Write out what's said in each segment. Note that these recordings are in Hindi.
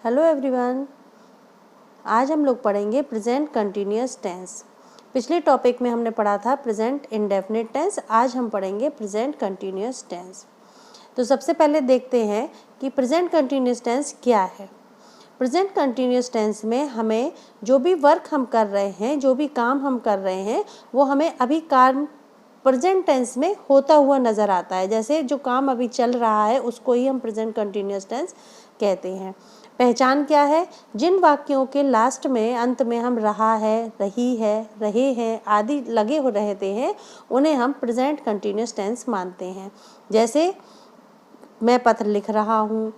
हेलो एवरीवन, आज हम लोग पढ़ेंगे प्रेजेंट कंटिन्यूअस टेंस। पिछले टॉपिक में हमने पढ़ा था प्रेजेंट इंडेफिनिट टेंस, आज हम पढ़ेंगे प्रेजेंट कंटिन्यूअस टेंस। तो सबसे पहले देखते हैं कि प्रेजेंट कंटिन्यूअस टेंस क्या है। प्रेजेंट कंटिन्यूअस टेंस में हमें जो भी वर्क हम कर रहे हैं, जो भी काम हम कर रहे हैं, वो हमें अभी काम प्रेजेंट टेंस में होता हुआ नज़र आता है। जैसे जो काम अभी चल रहा है उसको ही हम प्रेजेंट कंटिन्यूअस टेंस कहते हैं। पहचान क्या है? जिन वाक्यों के लास्ट में, अंत में हम रहा है, रही है, रहे हैं आदि लगे हो रहते हैं, उन्हें हम प्रेजेंट कंटिन्यूअस टेंस मानते हैं। जैसे मैं पत्र लिख रहा हूँ,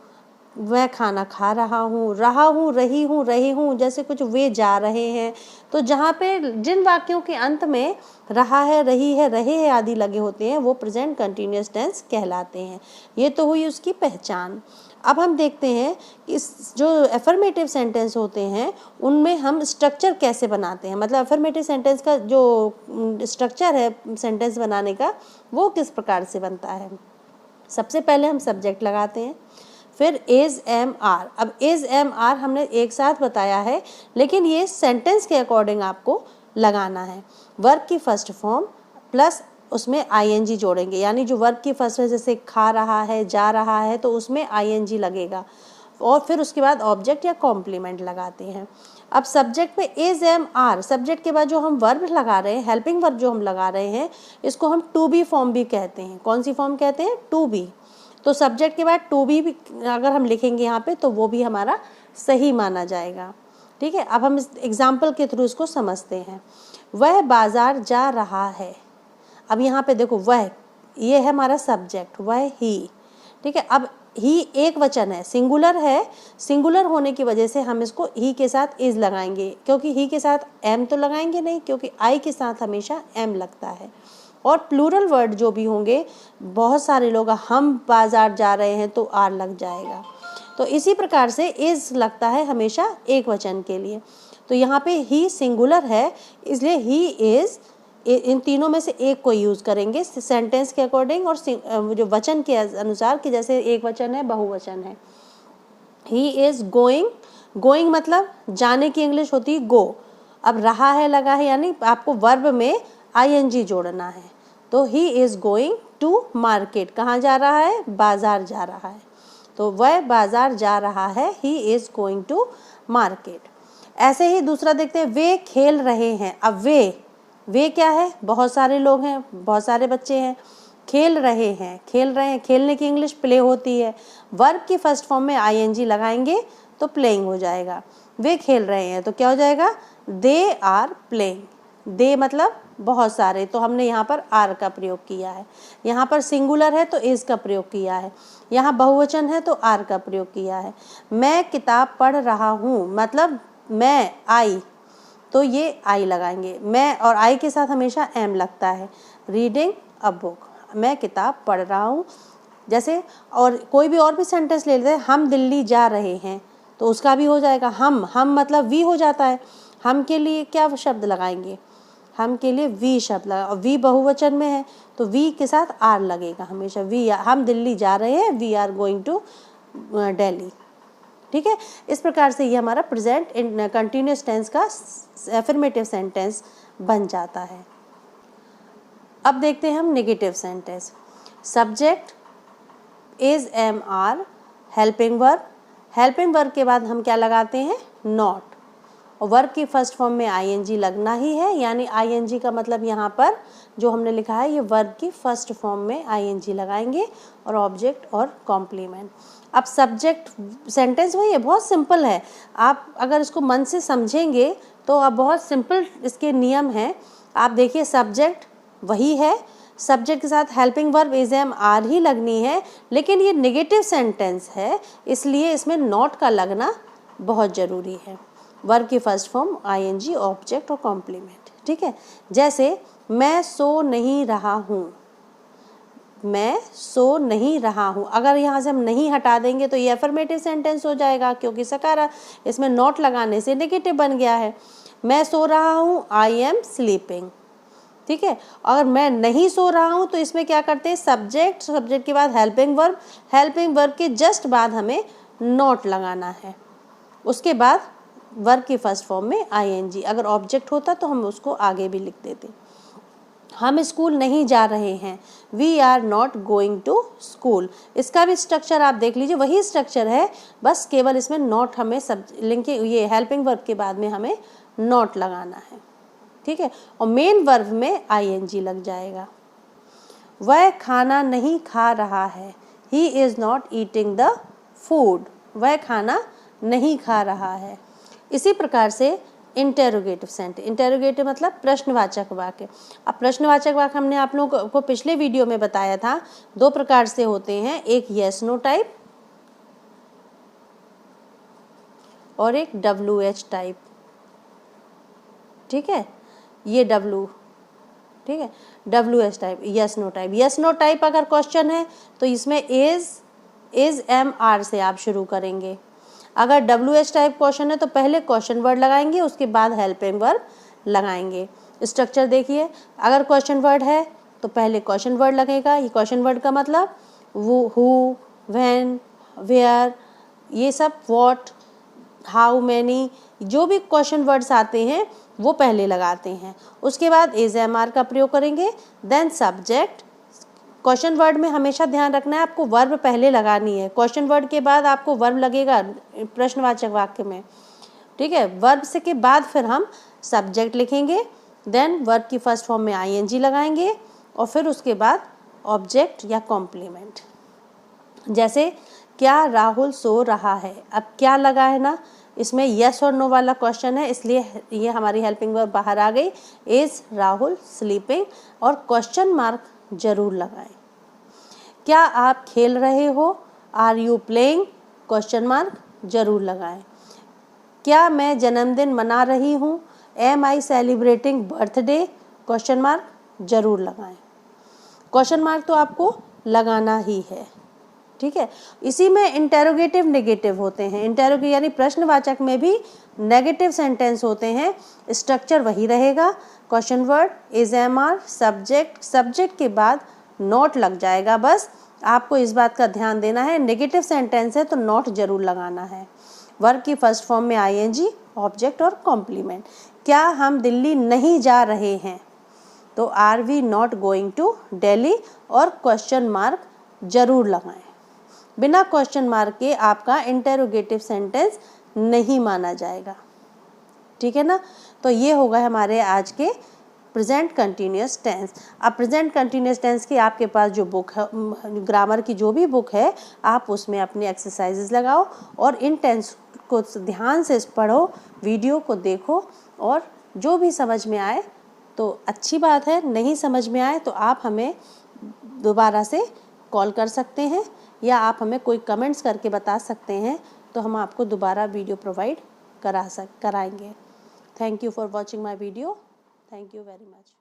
मैं खाना खा रहा हूँ, रही हूँ, रहे हूँ, जैसे कुछ वे जा रहे हैं। तो जहाँ पे जिन वाक्यों के अंत में रहा है, रही है, रहे हैं आदि लगे होते हैं वो प्रेजेंट कंटिन्यूअस टेंस कहलाते हैं। ये तो हुई उसकी पहचान। अब हम देखते हैं कि इस जो एफर्मेटिव सेंटेंस होते हैं उनमें हम स्ट्रक्चर कैसे बनाते हैं। मतलब एफर्मेटिव सेंटेंस का जो स्ट्रक्चर है सेंटेंस बनाने का, वो किस प्रकार से बनता है। सबसे पहले हम सब्जेक्ट लगाते हैं, फिर इज एम आर। अब इज एम आर हमने एक साथ बताया है, लेकिन ये सेंटेंस के अकॉर्डिंग आपको लगाना है। वर्ब की फर्स्ट फॉर्म प्लस उसमें आईएनजी जोड़ेंगे, यानी जो वर्ब की फर्स्ट है, जैसे खा रहा है, जा रहा है, तो उसमें आईएनजी लगेगा और फिर उसके बाद ऑब्जेक्ट या कॉम्प्लीमेंट लगाते हैं। अब सब्जेक्ट में इज एम आर, सब्जेक्ट के बाद जो हम वर्ब लगा रहे हैं, हेल्पिंग वर्ब जो हम लगा रहे हैं, इसको हम टू बी फॉर्म भी कहते हैं। कौन सी फॉर्म कहते हैं? To be. तो सब्जेक्ट के बाद टू बी अगर हम लिखेंगे यहाँ पे तो वो भी हमारा सही माना जाएगा। ठीक है, अब हम इस एग्जाम्पल के थ्रू इसको समझते हैं। वह बाजार जा रहा है। अब यहाँ पे देखो, वह, ये है हमारा सब्जेक्ट, वह ही। ठीक है, अब ही एक वचन है, सिंगुलर है। सिंगुलर होने की वजह से हम इसको ही के साथ इज लगाएंगे, क्योंकि ही के साथ एम तो लगाएंगे नहीं, क्योंकि आई के साथ हमेशा एम लगता है। और प्लूरल वर्ड जो भी होंगे, बहुत सारे लोग हम बाजार जा रहे हैं तो आर लग जाएगा। तो इसी प्रकार से इज लगता है हमेशा एक वचन के लिए। तो यहाँ पे ही सिंगुलर है, इसलिए ही इज, इन तीनों में से एक को यूज करेंगे सेंटेंस के अकॉर्डिंग और जो वचन के अनुसार, कि जैसे एक वचन है, बहुवचन है। ही इज गोइंग, गोइंग मतलब जाने की इंग्लिश होती है गो। अब रहा है लगा है, यानी आपको वर्ब में आईएनजी जोड़ना है। तो he is going to market, कहाँ जा रहा है? बाजार जा रहा है। तो वह बाजार जा रहा है, he is going to market. ऐसे ही दूसरा देखते हैं, वे खेल रहे हैं। अब वे क्या है? बहुत सारे लोग हैं, बहुत सारे बच्चे हैं। खेल रहे हैं, खेल रहे हैं, खेलने की इंग्लिश प्ले होती है। वर्ब की फर्स्ट फॉर्म में आईएनजी लगाएंगे तो प्लेइंग हो जाएगा। वे खेल रहे हैं तो क्या हो जाएगा? They are playing. दे मतलब बहुत सारे, तो हमने यहाँ पर आर का प्रयोग किया है। यहाँ पर सिंगुलर है तो इज का प्रयोग किया है। यहाँ बहुवचन है तो आर का प्रयोग किया है। मैं किताब पढ़ रहा हूँ, मतलब मैं, आई, तो ये आई लगाएंगे। मैं और आई के साथ हमेशा एम लगता है। रीडिंग अ बुक, मैं किताब पढ़ रहा हूँ। जैसे और कोई भी और भी सेंटेंस ले लेते हैं, हम दिल्ली जा रहे हैं, तो उसका भी हो जाएगा हम मतलब वी हो जाता है। हम के लिए क्या शब्द लगाएंगे? हम के लिए वी शब्द लगा, और वी बहुवचन में है तो वी के साथ आर लगेगा हमेशा। वी, हम दिल्ली जा रहे हैं, we are going to Delhi. ठीक है, इस प्रकार से ये हमारा प्रेजेंट कंटिन्यूअस टेंस का एफर्मेटिव सेंटेंस बन जाता है। अब देखते हैं हम negative sentence. Subject is am are, helping verb, helping verb के बाद हम क्या लगाते हैं? नॉट। और वर्ब की फर्स्ट फॉर्म में आईएनजी लगना ही है, यानी आईएनजी का मतलब यहाँ पर जो हमने लिखा है, ये वर्ब की फर्स्ट फॉर्म में आईएनजी लगाएंगे और ऑब्जेक्ट और कॉम्प्लीमेंट। अब सब्जेक्ट सेंटेंस वही है, बहुत सिंपल है। आप अगर इसको मन से समझेंगे तो अब बहुत सिंपल इसके नियम हैं। आप देखिए, सब्जेक्ट वही है, सब्जेक्ट के साथ helping verb is am are ही लगनी है, लेकिन ये नेगेटिव सेंटेंस है, इसलिए इसमें नॉट का लगना बहुत ज़रूरी है। वर्ब की फर्स्ट फॉर्म आईएनजी, ऑब्जेक्ट और कॉम्प्लीमेंट। ठीक है, जैसे मैं सो नहीं रहा हूँ, मैं सो नहीं रहा हूँ, अगर यहाँ से हम नहीं हटा देंगे तो ये एफर्मेटिव सेंटेंस हो जाएगा, क्योंकि सकारा, इसमें नॉट लगाने से नेगेटिव बन गया है। मैं सो रहा हूँ, आई एम स्लीपिंग। ठीक है, अगर मैं नहीं सो रहा हूँ तो इसमें क्या करते हैं? सब्जेक्ट, सब्जेक्ट के बाद हेल्पिंग वर्ब, हेल्पिंग वर्ब के जस्ट बाद हमें नॉट लगाना है। उसके बाद वर्ब की फर्स्ट फॉर्म में ing। अगर ऑब्जेक्ट होता तो हम उसको आगे भी लिख देते। हम स्कूल नहीं जा रहे हैं, we are not going to school. इसका भी स्ट्रक्चर आप देख लीजिए, वही स्ट्रक्चर है, बस केवल इसमें नॉट हमें सब लिंक ये हेल्पिंग वर्ब के बाद में हमें नॉट लगाना है, ठीक है। और मेन वर्ब में ing लग जाएगा। वह खाना नहीं खा रहा है, he is not eating the food. वह खाना नहीं खा रहा है। इसी प्रकार से इंटेरोगेटिव सेंटेंस, इंटेरोगेटिव मतलब प्रश्नवाचक वाक्य। अब प्रश्नवाचक वाक्य हमने आप लोगों को पिछले वीडियो में बताया था, दो प्रकार से होते हैं, एक येस नो टाइप और एक WH टाइप, ठीक है। ये ठीक है, WH type, yes no type. Yes no type अगर क्वेश्चन है तो इसमें इज एम आर से आप शुरू करेंगे। अगर WH टाइप क्वेश्चन है तो पहले क्वेश्चन वर्ड लगाएंगे, उसके बाद हेल्पिंग वर्ब लगाएंगे। स्ट्रक्चर देखिए, अगर क्वेश्चन वर्ड है तो पहले क्वेश्चन वर्ड लगेगा। ये क्वेश्चन वर्ड का मतलब वो, हु, व्हेन, वेयर, ये सब, व्हाट, हाउ मैनी, जो भी क्वेश्चन वर्ड्स आते हैं वो पहले लगाते हैं। उसके बाद इज एम आर का प्रयोग करेंगे। Then subject. क्वेश्चन वर्ड में हमेशा ध्यान रखना है, आपको वर्ब पहले लगानी है। क्वेश्चन वर्ड के बाद आपको वर्ब लगेगा प्रश्नवाचक वाक्य में, ठीक है। वर्ब से के बाद फिर हम सब्जेक्ट लिखेंगे। देन वर्ब की फर्स्ट फॉर्म में ing लगाएंगे और फिर उसके बाद ऑब्जेक्ट या कॉम्प्लीमेंट। जैसे क्या राहुल सो रहा है, अब क्या लगा है ना, इसमें यस और नो वाला क्वेश्चन है, इसलिए ये हमारी हेल्पिंग वर्ब बाहर आ गई। इज राहुल स्लीपिंग, और क्वेश्चन मार्क जरूर लगाएं। क्या आप खेल रहे हो, are you playing, question mark जरूर लगाएं। क्या मैं जन्मदिन मना रही हूँ, am I celebrating birthday, question mark जरूर लगाएं। क्वेश्चन मार्क तो आपको लगाना ही है, ठीक है। इसी में इंटेरोगेटिव नेगेटिव होते हैं। इंटेरोगेटिव यानी प्रश्नवाचक में भी नेगेटिव सेंटेंस होते हैं। स्ट्रक्चर वही रहेगा, question word, is am are, subject, subject के बाद नॉट लग जाएगा। बस आपको इस बात का ध्यान देना है, नेगेटिव सेंटेंस है तो नॉट जरूर लगाना है। वर्ब की फर्स्ट फॉर्म में ing, ऑब्जेक्ट और कॉम्प्लीमेंट। क्या हम दिल्ली नहीं जा रहे हैं, तो are we not going to Delhi, और क्वेश्चन मार्क जरूर लगाएं। बिना क्वेश्चन मार्क के आपका इंटेरोगेटिव सेंटेंस नहीं माना जाएगा, ठीक है ना। तो ये होगा हमारे आज के प्रेजेंट कंटिन्यूअस टेंस। अब प्रेजेंट कंटिन्यूअस टेंस की आपके पास जो बुक है, ग्रामर की जो भी बुक है, आप उसमें अपनी एक्सरसाइजेज लगाओ और इन टेंस को ध्यान से पढ़ो, वीडियो को देखो, और जो भी समझ में आए तो अच्छी बात है, नहीं समझ में आए तो आप हमें दोबारा से कॉल कर सकते हैं या आप हमें कोई कमेंट्स करके बता सकते हैं, तो हम आपको दोबारा वीडियो प्रोवाइड कराएंगे। Thank you for watching my video. Thank you very much.